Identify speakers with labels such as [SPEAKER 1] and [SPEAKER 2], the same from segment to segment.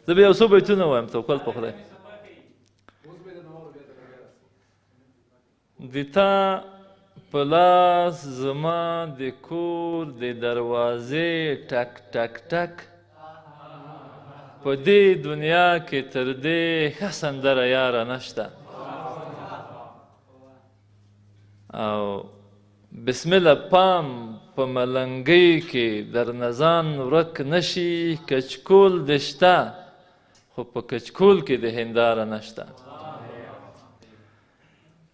[SPEAKER 1] زه به یو څو بیتونه وایم توکل په خدای. د تا په لاس زما د کور د دروازې ټک ټک ټک، په دې دنیا کې تر دې ښه سندره یاره نشته. او بسم الله پام په ملنګۍ کې در نظان ورک نشي، کچکول د شته خو په کچکول کې د هنداره نشته.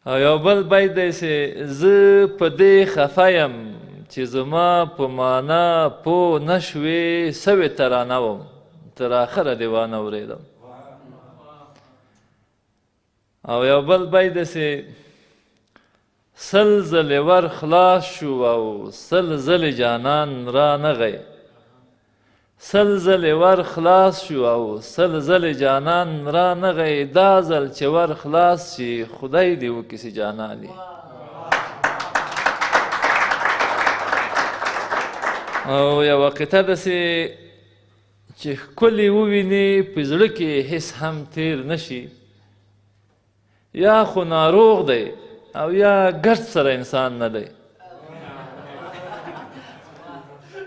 [SPEAKER 1] او یو بل بیت دی چې زه په دې خفه یم چې زما په معنا پوه نشوې، سوې ترانه وم تر آخره دې وانه اورېدم. او یو بل بیت دی چې سل ځلې ور خلاص شو او سل ځلې جانان را نغی، سل ځلې ور خلاص شو او سل ځلې جانان را نغی، دا ځل چې ور خلاص شي خدای دې وکړي جانانې. او یوه قطعه داسې چې ښکلې وویني په زړه کې هېڅ هم تیر نشي، یا خو ناروغ دی او یا ګرد سره انسان نه دی.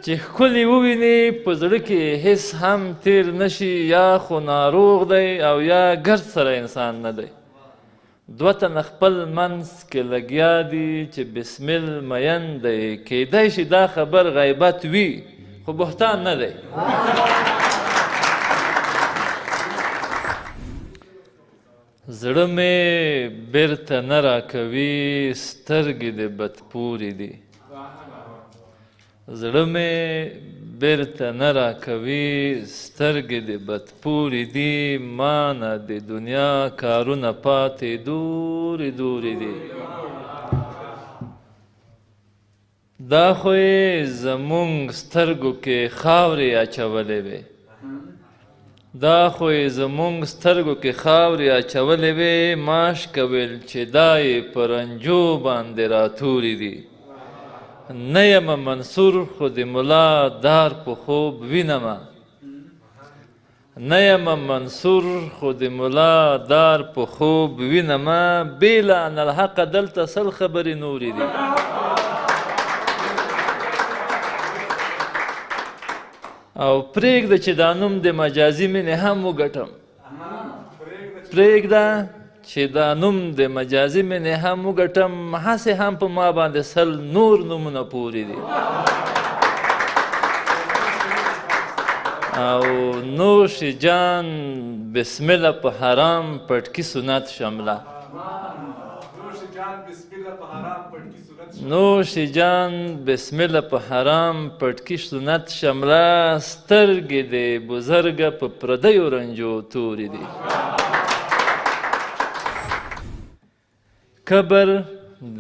[SPEAKER 1] چې ښکلې وویني په زړه کې هېڅ هم تیر نشي، یا خو ناروغ دی او یا ګرد سره انسان نه دی. دوه تنه خپل منځ کې لګیا دي چې بسمل مین دی، کیدای شي دا خبر غیبت وي خو بهتان نه دی. زړه مې بیرته نه راکوي سترګې د بدپورې دي، زړه مې بیرته نه راکوي سترګې د بدپورې دي، ما نه د دنیا کارونه پاتې دورې دورې دي. دا خو یې زمونږ سترګو کې خاورې اچولې وې، دا خو یې زمونږ سترګو کې خاورې اچولې وې، ماشکه ویل چې دا یې په رنجو باندې راتورې دي. نه یم منصور خو د ملا دار په خوب وینمه، نه یم منصور خو د ملا دار په خوب وینمه، بیله ان الحق دلته سل خبرې نورې دي. او پرېږده چې دا نوم د مجازي مینې هم وګټم، پرېږده چې دا نوم د مجازي مینې هم وګټم، هسې هم په ما باندې سل نور نومونه پورې دي. او نوش جان بسم الله په حرام پټکي سنت شمله، نوش جان بسم الله په حرام پټکي سنت شمله، سترګې د بزرګه په پردیو رنجو تورې دي. کبر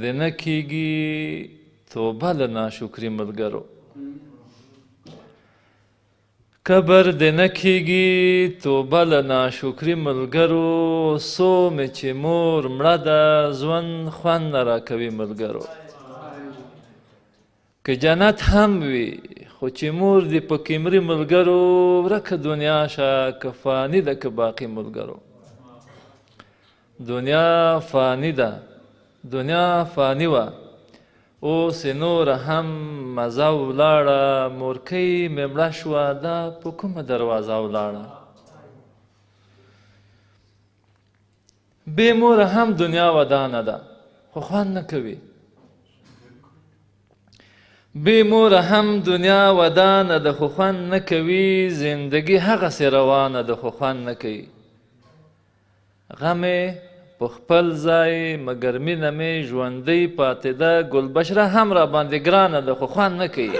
[SPEAKER 1] د نه کیږي توبه له ناشکري ملګرو، کبر د نه کیږي توبه له ناشکري ملګرو، څو مې چې مور مړه ده ژوند خوند نه راکوي ملګرو. که جنت هم وي خو چې مور دې پکې مري ملګرو، ورکه دنیا شه که فاني ده که باقي ملګرو. دنیا فاني ده، دنیا فانی وه، اوس نوره هم مزه ولاړه، مورکۍ مې مړه شوه دا په کومه دروازه ولاړه. بې موره هم دنیا ودانه ده خو خوند نه کوي، بې موره هم دنیا ودانه ده خو خوند نه کوي، زندګي هغسې روانه ده خو خوند نه کوي. غم په خپل ځای مګر مینه مې ژوندۍ پاتې ده، ګلبشره هم را باندې ګرانه ده خو خوند نه کوي.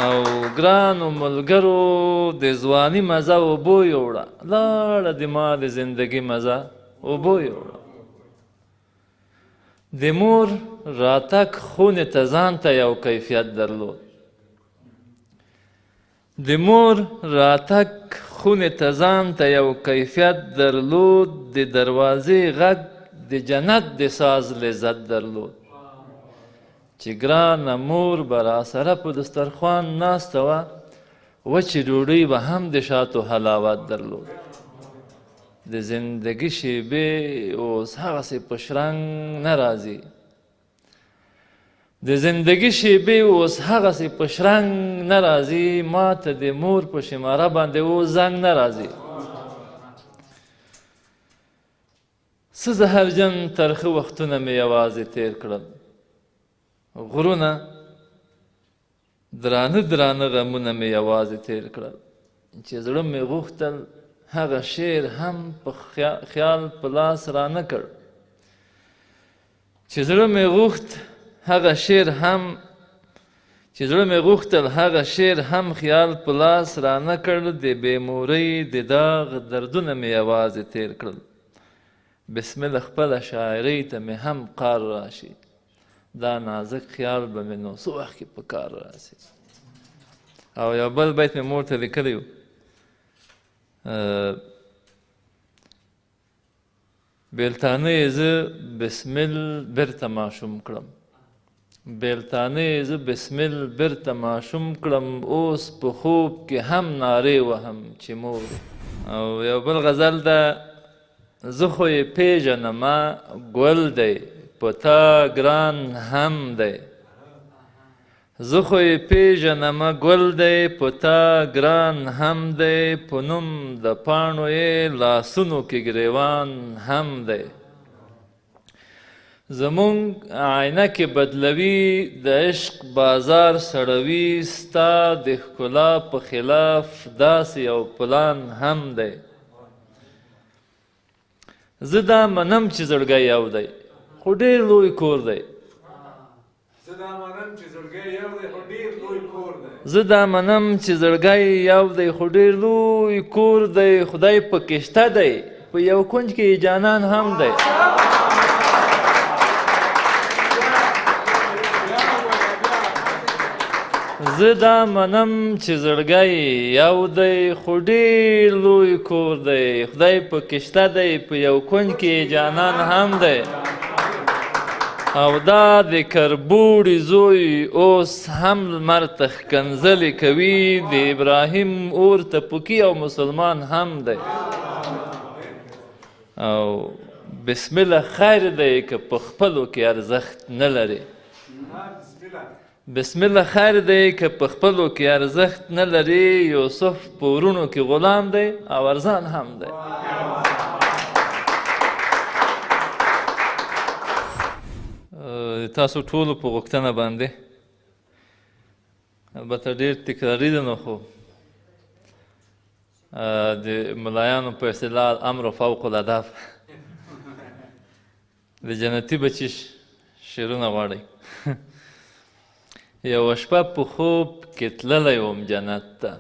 [SPEAKER 1] او ګرانو ملګرو د ځواني مزه اوبو یوړه، لاړه د ما د زندګي مزه اوبو یوړه. د مور راتګ خونې ته ځان ته یو کیفیت درلود، د مور راتګ خونې ته ځان ته یو کیفیت درلود، د دروازې غږ د جنت د ساز لذت درلود. چې ګرانه مور به راسره په دسترخوان ناسته وه، وچې ډوډۍ به هم د شاتو حلاوت درلود. د زندګي شیبې اوس هغسې په شرنګ نه راځي، د زندګي شیبې اوس هغسې په شرنګ نه راځي، ما ته د مور په شماره باندې اوس زنګ نه راځي. څه زهرجن ترخه وختونه مې یوازې تیر کړل، غرونه درانه درانه غمونه مې یوازې تیر کړل، چې زړه مې غوښتل هغه شعر هم په خیال په لاس را نه کړ، چې زړه مې غوښتل هغه شعر هم خیال په لاس را نه کړ، د بې مورۍ د داغ دردونه مې یوازې تیر کړل. بسمله خپله شاعرۍ ته مې هم قار راشي، دا نازک خیال به مې نو څه وخت کې په کار راسي. او یو بل بیت مې مور ته لیکلی و، بیلتانه یې زه بسمل بیرته ماشوم کړم، بیلتانه یې زه بسمل بیرته ماشوم کړم، اوس په خوب کې هم نارې وهم چې مور. او یو بل غزل ده، زه خو یې پیژنمه ګل دی په تا ګران هم دی، زه خو یې پیژنمه ګل دی په تا ګران هم دی، په نوم د پاڼو یې لاسونو کې ګریوان هم دی. زمونږ عینکې بدلوي د عشق بازار سړوي، ستا د ښکلا په خلاف داسې یو پلان هم دی. زه دا منم چې زړګی یو دی خو ډېر لوی کور دی، زه دا منم چې زړګی یو دی خو ډېر لوی کور دی، خدای پکې شته دی په یو کونج کې جانان هم دی. زه دا منم چې زړګی یو دی خو ډېر لوی کور دی، خدای پکې شته دی په یو کونج کې جانان هم دی. او دا د کربوړي زوی اوس هم لمر ته ښکنځلې کوي، د ابراهیم اور ته پوکي او مسلمان هم دی. او بسمله خیر دی که په خپلو کې ارزښت نه لري، بسمله خیر دی که په خپلو کې ارزښت نه لري، یوسف په ورونو کې غلام دی او ارزان هم دی. تاسو ټولو په غوښتنه باندې، البته ډېر تکراري ده نو خو د ملایانو په اصطلاح امر فوق الهدف د جنتي بچي شعرونه غواړئ. یوه شپه په خوب کې تللی وم جنت ته،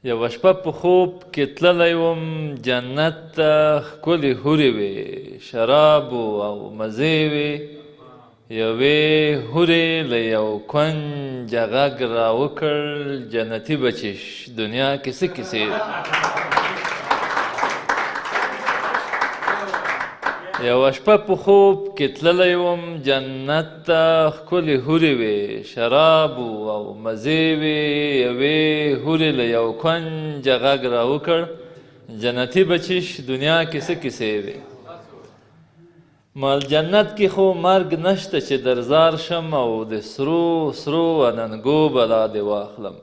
[SPEAKER 1] یوه شپه په خوب کې تللی وم جنت ته، ښکلې هورې وې شرابو او مزې وې، یوې هورې له یو کونجه غږ راوکړ، جنتي بچیش دنیا کې څه کیسې. یوه شپه په خوب کې تللی وم جنت ته، ښکلې هورې وې شرابو او مزې وې، یوې هورې له یو کونجه غږ راوکړ، جنتي بچیش دنیا کې څه کیسې وې. مال جنت کې خو مرګ نشته چې درزار شم، او د سرو سرو اننګو بلا دې واخلم،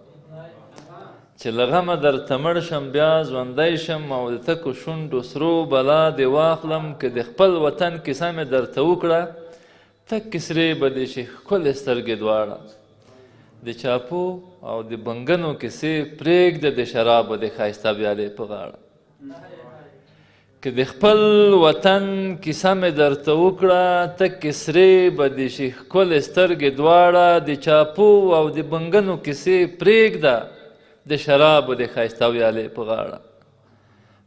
[SPEAKER 1] چې له غمه درته مړ شم بیا ژوندی شم، او د تکو شونډو سرو بلا دې واخلم، که د خپل وطن کیسه مې درته وکړه تکې سرې به دې شي ښکلې سترګې دواړه، د چاپو او د بنګنو کیسې پرېږده، د شرابو د ښایسته بیالې په غاړه. که د خپل وطن کیسه مې درته وکړه تکې سرې به دې شي ښکلې سترګې دواړه، د چاپو او د بنګنو کیسې پرېږده، د شرابو د ښایسته ویالې په غاړه.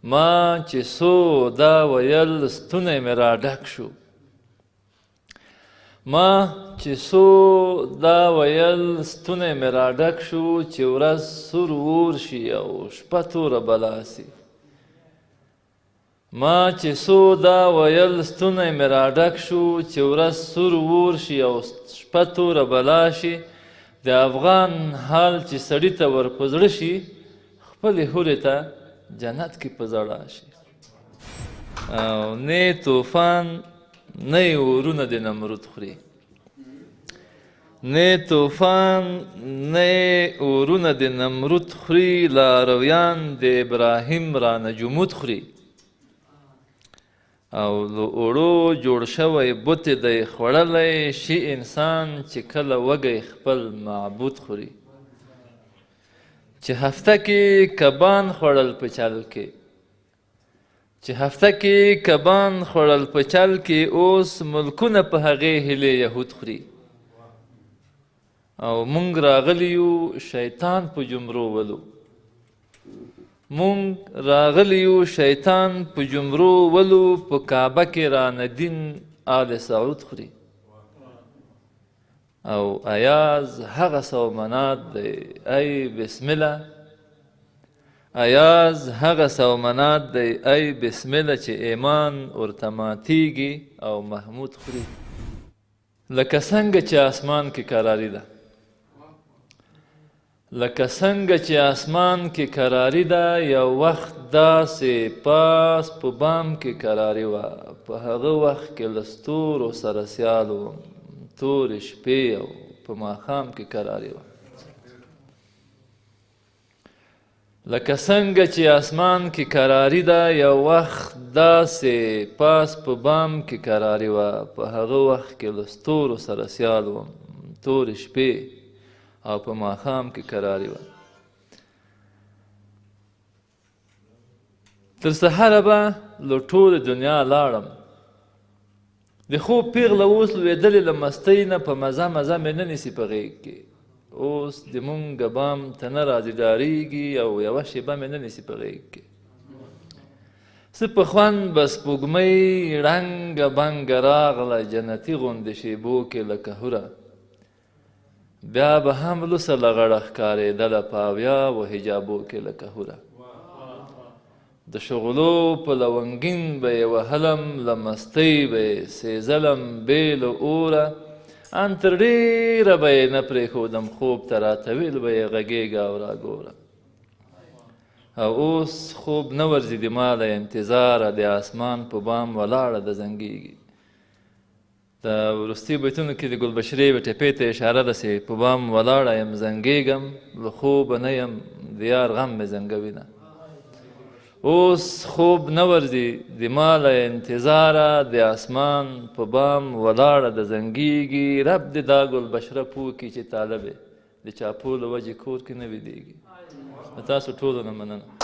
[SPEAKER 1] ما چې څو دا ویل ستونی مې را ډک شو، ما چې څو دا ویل ستونی مې را ډک شو، چې ورځ سور اور شي او شپه توره بلا سي. ما چې څو دا ویل ستونی مې راډک شو چې ورځ سور وور شي او شپه توره بلا شي د افغان حال چې سړي ته ور په زړه شي خپلې هورې ته جنت کې په زړه شي او نه طوفان نه یې اورونه د نمرود خوري نه طوفان نه اورونه د نمرود خوري لارویان د ابراهیم رانه جمود خوري او له اوړو جوړ شوی بت دی خوړلی شي انسان چې کله وږی خپل معبود خوري چې هفته کې کبان خوړل په چل کې چې هفته کې کبان خوړل په چل کې اوس ملکونه په هغې هیلې یهود خوري او مونږ راغلی یو شیطان په جمرو ولو مونږ راغلی یو شیطان په جمرو ولو په کعبه کې رانه دین آل سعود خوري او ایاز هغه سومنات دی ای بسم الله ایاز هغه سومنات دی ای بسم الله چې ایمان ورته ماتیږي او محمود خوري لکه څنګه چې اسمان کې قراري ده لکه څنګه چې اسمان کې قراري ده یو وخت داسې پاس په بام کې قراري وه په هغه وخت کې له ستورو سره سیال وم تورې شپې او په ماښام کې قراري وه لکه څنګه چې اسمان کې قراري ده یو وخت داسې پاس په بام کې قراري وه په هغه وخت کې له ستورو سره سیال وم تورې شپې او په ماښام کې قراري وه تر سهاره به له ټولې دنیا لاړم د خوب پیغله اوس لوېدلې له مستۍ نه په مزه مزه مې نه نیسي په غېږ کې اوس د مونږ بام ته نه راځي ډارېږي او یوه شېبه مې نه نیسي په غېږ کې څه په خوند به سپوږمۍ ړنګه بنګه راغله جنتي غوندې شېبو کې لکه هوره بیا به هم لوڅه لغړه ښکارېدله په اویاوو حجابو کې لکه هوره د شغلو په لونګین به یې وهلم له مستۍ به یې سېزلم بې له اوره ان تر ډېره به یې نه پرېښودم خوب ته راته ویل به یې غږېږه او راګوره او اوس خوب نه ورځي د ما له انتظاره د اسمان په بام ولاړه د زنګېږي د وروستي بیتونو کې د ګلبشرې یوې ټپې ته اشاره ده چې په بام ولاړه یم زنګېږم له خوبه نه یم د یار غم مې زنګوینه اوس خوب نه ورځي د ما له انتظاره د اسمان په بام ولاړه د زنګېږي رب دې دا ګلبشره پوه کړي چې طالب د چاپو له وجې کور کې نه ویدېږي د تاسو ټولو نه مننه